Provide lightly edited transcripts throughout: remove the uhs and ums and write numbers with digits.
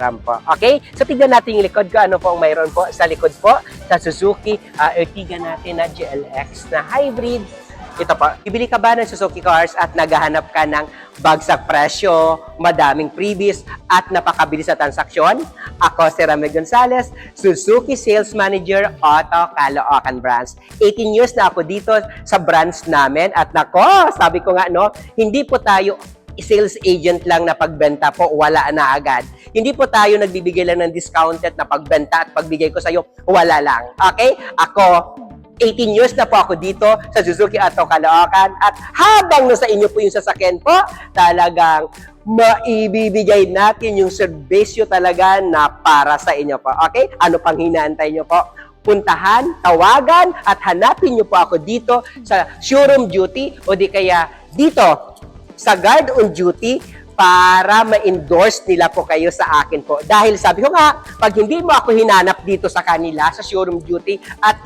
po. Okay? So, tignan natin yung likod ko. Ano po ang mayroon po sa likod po sa Suzuki Ertiga natin na GLX na hybrid. Ito po, bibili ka ba ng Suzuki cars at naghahanap ka ng bagsak presyo, madaming freebies, at napakabilis na transaksyon? Ako si Ramel Gonzalez, Suzuki Sales Manager, Auto Caloocan Branch. 18 years na ako dito sa branch namin at nako, sabi ko nga no, hindi po tayo sales agent lang na pagbenta po, wala na agad. Hindi po tayo nagbibigay lang ng discounted na pagbenta at pagbigay ko sa iyo, wala lang. Okay? Ako, 18 years na po ako dito sa Suzuki Auto Caloocan at habang nasa inyo po yung sasakyan po, talagang maibibigay natin yung serbisyo talaga na para sa inyo po. Okay? Ano pang hinaantay nyo po? Puntahan, tawagan at hanapin nyo po ako dito sa showroom duty o di kaya dito sa guard on duty para ma-endorse nila po kayo sa akin po. Dahil sabi ko nga, pag hindi mo ako hinanap dito sa kanila sa showroom duty at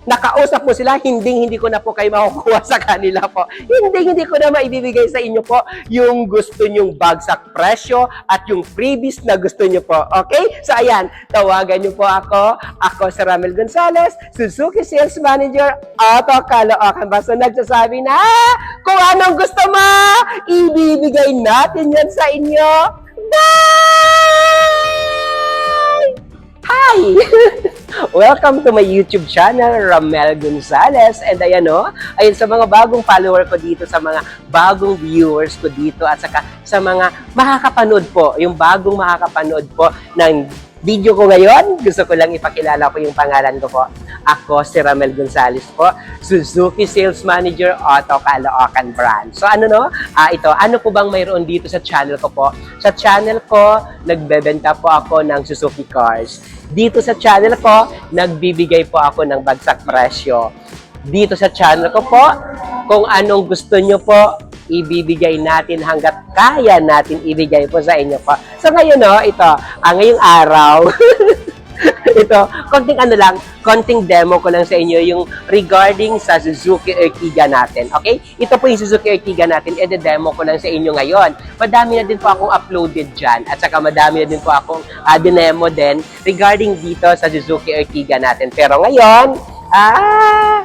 nakausap mo sila, hindi ko na po kayo makukuha sa kanila po. Hindi ko na maibibigay sa inyo po yung gusto nyong bagsak presyo at yung freebies na gusto nyo po. Okay? So ayan, tawagan nyo po ako. Ako si Ramel Gonzalez, Suzuki Sales Manager, Auto Caloocan. Basta nagsasabi na kung anong gusto mo, ibibigay natin yan sa inyo. Bye! Hi! Welcome to my YouTube channel, Ramel Gonzalez. And ayan o, ayun sa mga bagong follower ko dito, sa mga bagong viewers ko dito, at saka sa mga makakapanood po, yung bagong makakapanood po ng video ko ngayon, gusto ko lang ipakilala po yung pangalan ko po. Ako si Ramel Gonzalez po, Suzuki Sales Manager, Auto Caloocan Branch. So ano no? Ito, ano po bang mayroon dito sa channel ko po? Sa channel ko, nagbebenta po ako ng Suzuki cars. Dito sa channel ko, nagbibigay po ako ng bagsak presyo. Dito sa channel ko po, kung anong gusto nyo po, ibibigay natin hanggat kaya natin ibigay po sa inyo po. So ngayon no, ito, ngayong araw, ito, konting demo ko lang sa inyo yung regarding sa Suzuki Ertiga natin. Okay? Ito po yung Suzuki Ertiga natin, demo ko lang sa inyo ngayon. Madami na din po akong uploaded dyan at saka madami na din po akong dinemo din regarding dito sa Suzuki Ertiga natin. Pero ngayon,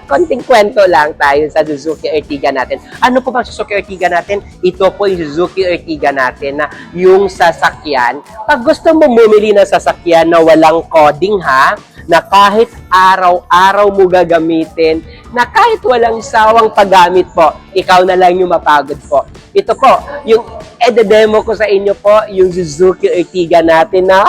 konting kwento lang tayo sa Suzuki Ertiga natin. Ano po ba Suzuki Ertiga natin? Ito po yung Suzuki Ertiga natin na yung sasakyan. Pag gusto mo bumili ng sasakyan na walang coding ha, na kahit araw-araw mo gagamitin, na kahit walang sawang paggamit po, ikaw na lang yung mapagod po. Ito po, yung demo ko sa inyo po, yung Suzuki Ertiga natin na,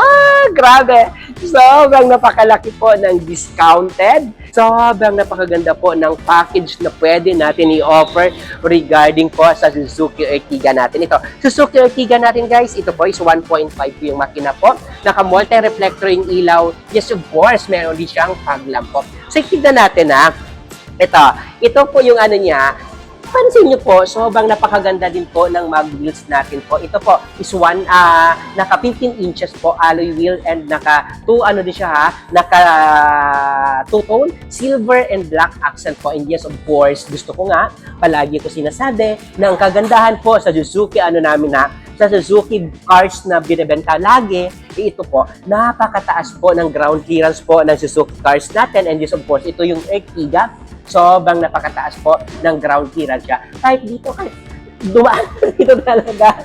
grabe! Sobrang napakalaki po ng discounted. Sobrang napakaganda po ng package na pwede natin i-offer regarding po sa Suzuki Ertiga natin. Ito, Suzuki Ertiga natin guys, ito po is 1.5 po yung makina po. Naka-multi-reflector yung ilaw. Yes, of course, meron din siyang fog-lamp po. So, tignan natin ha. Ito po yung ano niya. Pansin niyo po, sobrang napakaganda din po ng mag wheels natin po. Ito po is naka 15 inches po alloy wheel and naka 2 din siya ha, naka 2-tone silver and black accent po. And yes, of course, gusto ko nga palagi ko sinasabi na ang kagandahan po sa Suzuki sa Suzuki cars na binebenta lagi, ito po, napakataas po ng ground clearance po ng Suzuki cars natin. And yes, of course, ito yung Ertiga. Sobrang napakataas po ng ground clearance siya. Kahit dito, dumaan dito talaga.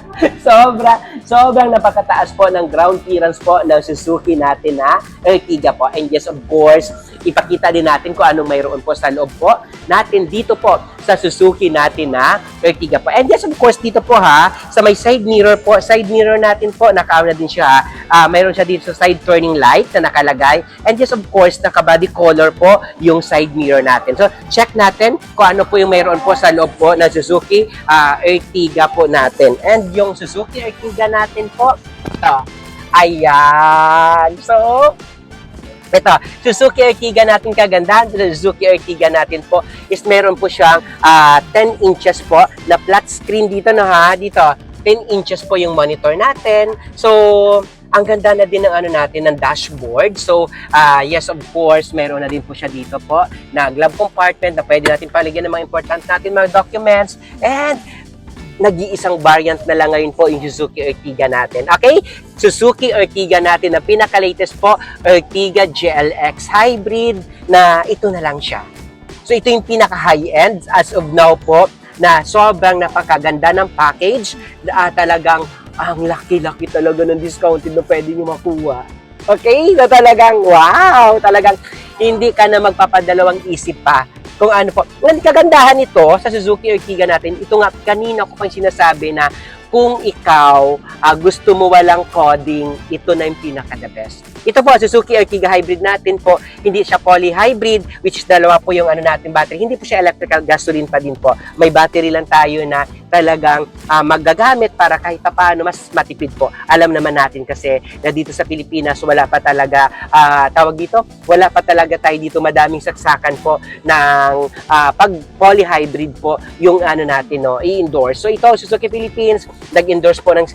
Sobrang napakataas po ng ground clearance po ng Suzuki natin na Ertiga po. And yes, of course, ipakita din natin kung anong mayroon po sa loob po natin dito po sa Suzuki natin na Ertiga po. And yes, of course, dito po ha, sa may side mirror natin po, naka-on na din siya ha. Mayroon siya dito sa side turning light na nakalagay. And yes, of course, naka-body color po yung side mirror natin. So, check natin kung ano po yung mayroon po sa loob po ng Suzuki Ertiga po natin. And yung Suzuki Ertiga natin po, ito. Ayan. So, ito, Suzuki Ertiga natin kagandahan. Suzuki Ertiga natin po is meron po siyang 10 inches po na flat screen dito na ha. Dito, 10 inches po yung monitor natin. So, ang ganda na din ng ng dashboard. So, yes, of course, meron na din po siya dito po na glove compartment na pwede natin paligyan ng mga important natin mga documents. And nag-iisang variant na lang ngayon po yung Suzuki Ertiga natin. Okay? Suzuki Ertiga natin na pinaka-latest po, Ertiga GLX Hybrid na ito na lang siya. So ito yung pinaka-high-end as of now po na sobrang napakaganda ng package. Talagang ang laki-laki talaga ng discounted na pwede nyo makuha. Okay? Na talagang wow! Talagang hindi ka na magpapadalawang isip pa kung ano po. Ang kagandahan nito sa Suzuki Ertiga natin, ito nga kanina ko pang sinasabi na kung ikaw gusto mo walang coding, ito na yung pinaka-the best. Ito po, Suzuki Ertiga Hybrid natin po, hindi siya poly-hybrid, which is dalawa po yung natin battery. Hindi po siya electrical, gasoline pa din po. May battery lang tayo na talagang magagamit para kahit paano mas matipid po. Alam naman natin kasi na dito sa Pilipinas, wala pa talaga, tawag dito, wala pa talaga tayo dito madaming saksakan po ng pag poly-hybrid po yung natin, no, i-endorse. So ito, Suzuki Philippines, nag-endorse po ng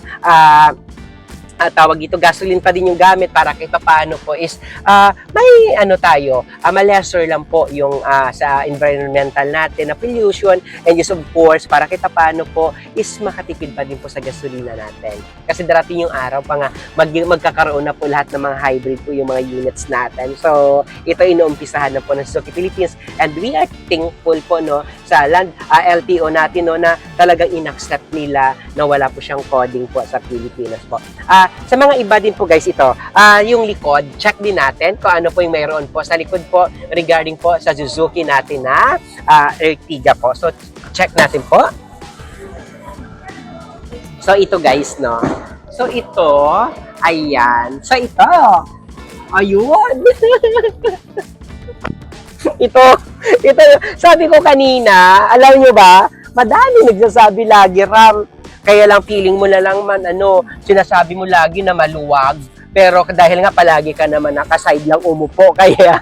tawag dito, gasoline pa din yung gamit para kahit paano po is may tayo, ma-lesser lang po yung sa environmental natin na pollution, and yes, of course, para kahit paano po is makatipid pa din po sa gasolina natin. Kasi darating yung araw pa nga, magkakaroon na po lahat ng mga hybrid po yung mga units natin. So, ito inuumpisahan na po ng Suzuki Philippines, and we are thankful po, no, sa LTO natin, no, na talagang in-accept nila na wala po siyang coding po sa Pilipinas po. Sa mga iba din po guys, ito, yung likod, check din natin kung ano po yung mayroon po sa likod po regarding po sa Suzuki natin na Ertiga po. So, check natin po. So, ito guys, no. So, ito, ayan. So, ito, ayun. ito, sabi ko kanina, alam nyo ba, madami nagsasabi lagi, Ram, kaya lang feeling mo na lang man, sinasabi mo lagi na maluwag. Pero dahil nga palagi ka naman nakaside lang umupo, kaya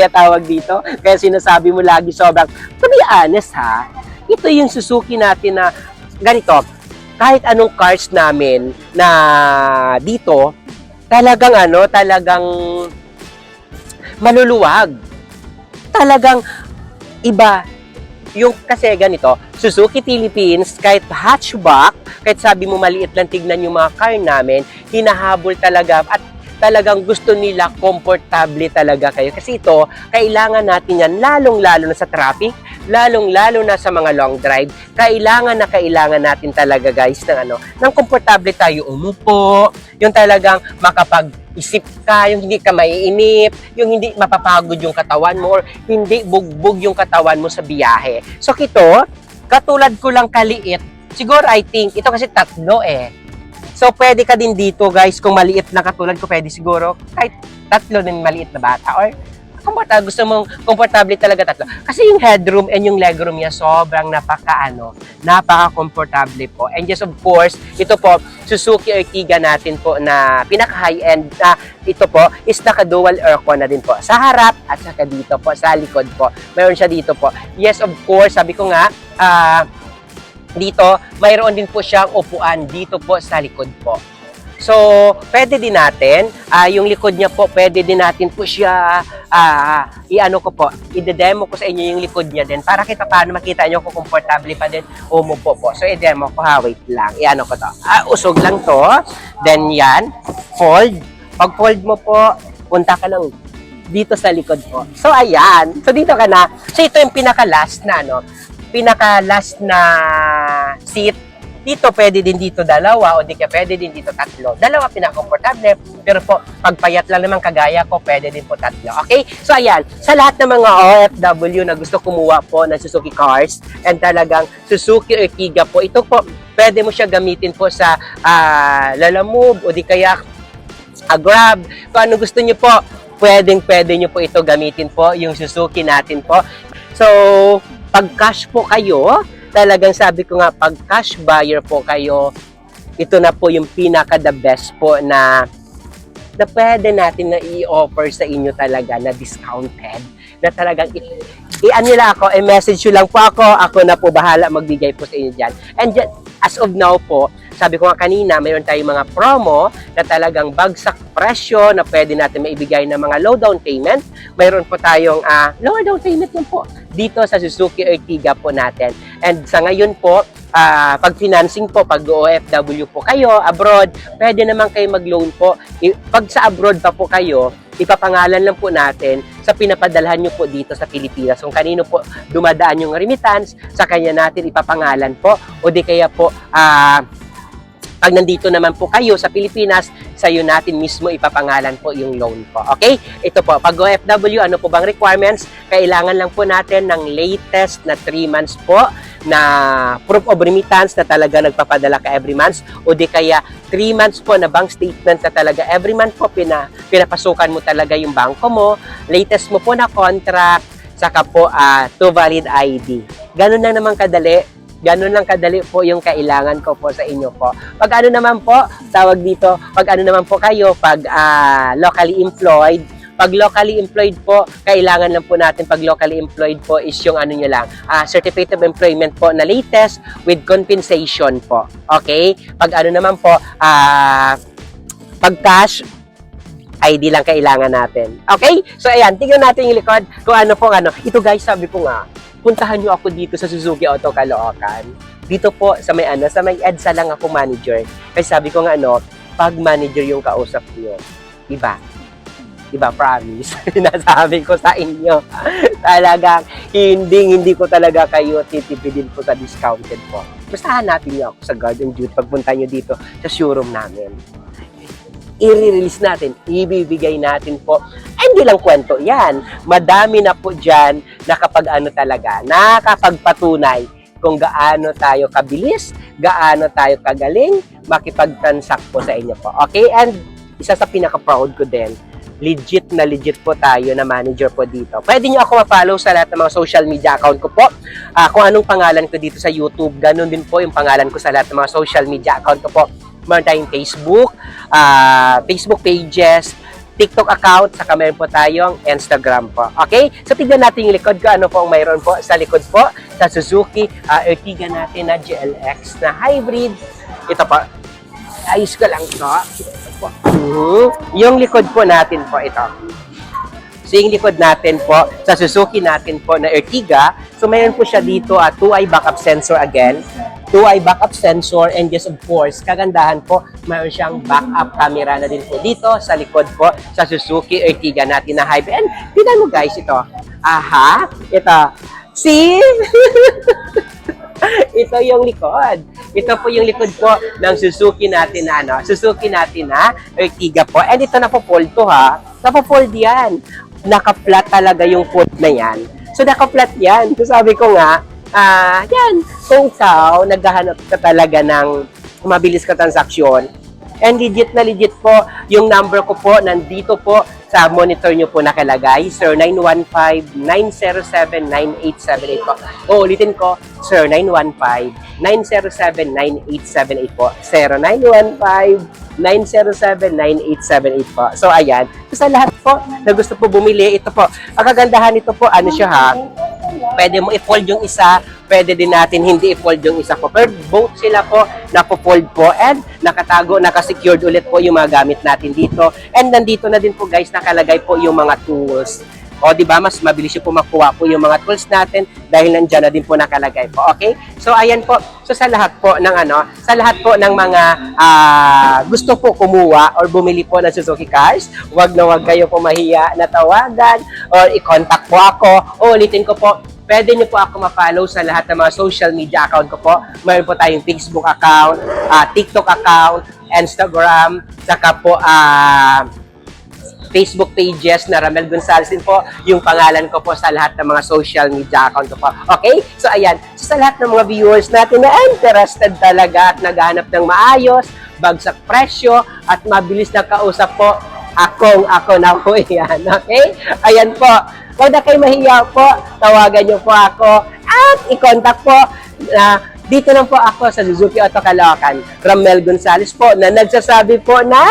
tawag dito, kaya sinasabi mo lagi sobrang, to be honest ha, ito yung Suzuki natin na ganito, kahit anong cars namin na dito, talagang maluluwag. Talagang iba. Yung kasi ganito, Suzuki Philippines, kahit hatchback, kahit sabi mo maliit lang tignan yung mga car namin, hinahabol talaga at talagang gusto nila komportable talaga kayo. Kasi ito, kailangan natin yan, lalong-lalo na sa traffic, lalong-lalo na sa mga long drive, kailangan natin talaga guys ng komportable tayo umupo, yung talagang makapag-isip ka, yung hindi ka maiinip, yung hindi mapapagod yung katawan mo, or hindi bugbog yung katawan mo sa biyahe. So ito, katulad ko lang kaliit, siguro I think, ito kasi tatlo eh. So, pwede ka din dito, guys, kung maliit na katulad ko, pwede siguro kahit tatlo din maliit na bata. Or, gusto mong komportable talaga tatlo. Kasi yung headroom and yung legroom niya, sobrang napaka-komportable po. And yes, of course, ito po, Suzuki Ertiga natin po na pinaka-high-end na ito po, is naka-dual aircon na din po. Sa harap at saka dito po, sa likod po. Mayroon siya dito po. Yes, of course, sabi ko nga, dito, mayroon din po siyang upuan dito po sa likod po. So, pwede din natin, yung likod niya po, pwede din natin po siya, i-demo ko sa inyo yung likod niya din para kita paano makita nyo kung komportable pa din umupo po. So, i-demo ko ha, wait lang, ko to. Usog lang to, then yan, fold. Pag fold mo po, punta ka lang dito sa likod po. So, ayan. So, dito ka na. So, ito yung pinaka-last na seat. Dito pwede din dito dalawa o di kaya pwede din dito tatlo. Dalawa pinaka-komportable, pero po pagpayat lang naman kagaya ko, pwede din po tatlo. Okay? So ayan, sa lahat ng mga OFW na gusto kumuha po ng Suzuki cars and talagang Suzuki Ertiga po, ito po pwede mo siya gamitin po sa Lalamove o di kaya Grab. Kung ano gusto niyo po, pwede niyo po ito gamitin po yung Suzuki natin po. So, pag cash po kayo, talagang sabi ko nga, pag cash buyer po kayo, ito na po yung pinaka-the best po na pwede natin na i-offer sa inyo talaga na discounted. Na talagang nila ako, message nyo lang po ako na po bahala magbigay po sa inyo dyan. And as of now po, sabi ko nga kanina, mayroon tayong mga promo na talagang bagsak presyo na pwede natin maibigay ng mga low down payment. Mayroon po tayong lower down payment lang po dito sa Suzuki Ertiga po natin. And sa ngayon po, pag-financing po, pag OFW po kayo, abroad, pwede naman kayo mag-loan po. Pag sa abroad pa po kayo, ipapangalan lang po natin sa pinapadalhan nyo po dito sa Pilipinas. Kung kanino po dumadaan yung remittance, sa kanya natin ipapangalan po. O di kaya po, pag nandito naman po kayo sa Pilipinas, sa'yo natin mismo ipapangalan po yung loan po. Okay? Ito po, pag OFW, ano po bang requirements? Kailangan lang po natin ng latest na 3 months po na proof of remittance na talaga nagpapadala ka every month, o di kaya 3 months po na bank statement na talaga every month po pinapasukan mo talaga yung bangko mo, latest mo po na contract, saka po 2 valid ID. Ganun lang naman kadali. Ganun lang kadali po yung kailangan ko po sa inyo po. Pag ano naman po, tawag dito, pag ano naman po kayo, pag locally employed, pag locally employed po, kailangan lang po natin pag locally employed po is yung ano nyo lang, certificate of employment po na latest with compensation po. Okay? Pag ano naman po, pag cash, ID lang kailangan natin. Okay? So ayan, tingnan natin yung likod kung ano po ano. Ito guys, sabi ko nga, puntahan nyo ako dito sa Suzuki Auto Caloocan. Dito po sa may sa may EDSA lang ako manager. Kasi sabi ko nga pag manager yung kausap niyo, iba. Iba, promise. Nasabi ko sa inyo. Talagang hindi ko talaga kayo titipidin po sa discounted po. Basta hanapin nyo ako sa Garden Dude pagpunta nyo dito sa showroom namin. I-release natin, ibibigay natin po. Hindi lang kwento yan. Madami na po dyan na kapag nakapagpatunay kung gaano tayo kabilis, gaano tayo kagaling, makipag-transact po sa inyo po. Okay? And isa sa pinaka-proud ko din, legit po tayo na manager po dito. Pwede nyo ako ma-follow sa lahat ng mga social media account ko po. Kung anong pangalan ko dito sa YouTube, ganun din po yung pangalan ko sa lahat ng mga social media account ko po. Meron tayong Facebook, Facebook pages, TikTok account, saka meron po tayong Instagram po. Okay? So, tignan natin yung likod ko. Ano po ang mayroon po sa likod po sa Suzuki Ertiga natin na GLX na hybrid. Ito po. Ayos ko lang ito. Yung likod po natin po ito. So, yung likod natin po, sa Suzuki natin po na Ertiga, so mayroon po siya dito 2-eye backup sensor again. 2-eye backup sensor, and yes, of course, kagandahan po, mayroon siyang backup camera na din po dito sa likod po sa Suzuki Ertiga natin na hybrid. And tignan mo guys ito. Aha, ito. See? Ito yung likod. Ito po yung likod po ng Suzuki natin na Suzuki natin na Ertiga po. And ito napo-fold to ha. Napo-fold yan. Naka-flat talaga yung fold na yan. So naka-flat yan. So sabi ko nga, yan, kung ikaw naghahanap ka talaga ng mabilis ka transaksyon, and legit na legit po, yung number ko po, nandito po sa monitor nyo po nakalagay, 0915-907-9878 po. O, ulitin ko, 0915-907-9878 po. 0915-907-9878 po. So, ayan. Sa lahat po na gusto po bumili, ito po. Ang kagandahan nito po, ano siya ha? Pwede mo i-fold yung isa, pwede din natin hindi i-fold yung isa po. Pero both sila po, napo-fold po and nakatago, nakasecured ulit po yung mga gamit natin dito. And nandito na din po guys, nakalagay po yung mga tools. O, di ba, mas mabilis yung po makuha po yung mga tools natin dahil nandyan na din po nakalagay po. Okay? So, ayan po. So, sa lahat po ng sa lahat po ng mga gusto po kumuha or bumili po ng Suzuki cars, wag na wag kayo po mahiya na tawagan or i-contact po ako. O, ulitin ko po, pwede nyo po ako ma-follow sa lahat ng mga social media account ko po. Mayroon po tayong Facebook account, TikTok account, Instagram, saka po Facebook pages na Ramel Gonzales din po, yung pangalan ko po sa lahat ng mga social media account ko po. Okay? So, ayan. So, sa lahat ng mga viewers natin na interested talaga at naghahanap ng maayos, bagsak presyo, at mabilis na kausap po, ako na po yan. Okay? Ayan po. Huwag na kayo mahiya po, tawagan nyo po ako, at i-contact po na dito lang po ako sa Suzuki Auto Caloocan. Ramel Gonzales po na nagsasabi po na